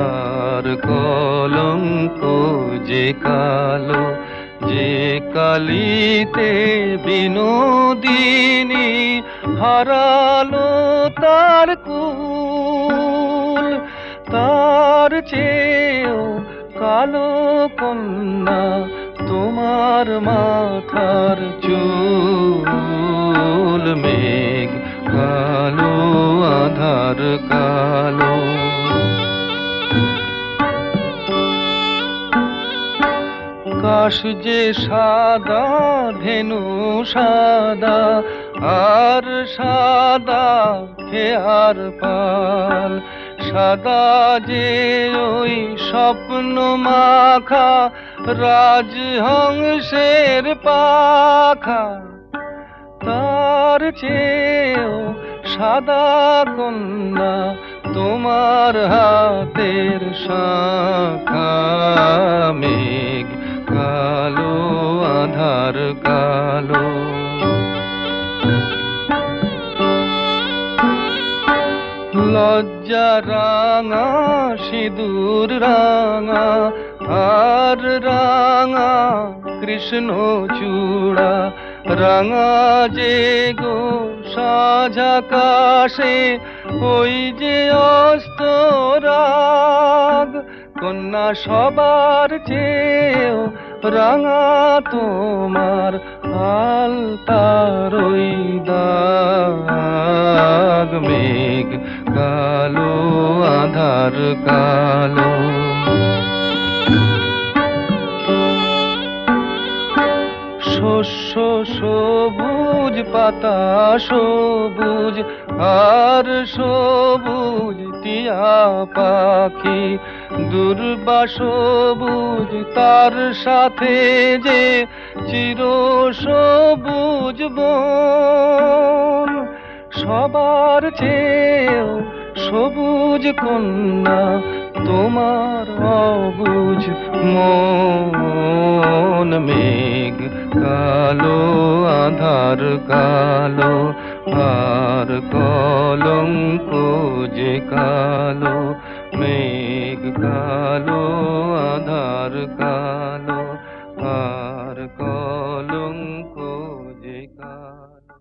আর কলঙ্ক যে কালো, যে কালিতে বিনোদিনী হারালো তার কুল, তার চেয়েও কালো কন্যা তোমার মাথার চুল। মেঘ কালো, আধার কালো। কাশ যে সাদা, ধেনু সাদা, আর সাদা খেয়ার পাল, সাদা যে ওই স্বপ্ন মাখা রাজহংসের পাখা, তার চেয়েও সাদা কন্যা তোমার হাতের শাখা। মেঘ কালো, আধার কালো। লজ্জা রাঙা, সিঁদুর রাঙা, আর রাঙা কৃষ্ণ চূড়া, রাঙা যে গো সাজাকাশে ওই যে অস্তরাগ, কন্যা সবার চেয়েও রাঙা তোমার আলতার ওই দাগ। মেঘ কালো, আধার কালো। শস্য সবুজ, পাতা সবুজ, আর সবুজ টিয়া পাখি, দুর্বা সবুজ তার সাথে যে চির সবুজ বন, সবার চেয়েও সবুজ কন্যা তোমার অবুঝ মন। মেঘ কালো, আধার কালো, আর কলঙ্ক যে কালো। মেঘ কালো, আধার কালো, আর কলঙ্ক যে কালো।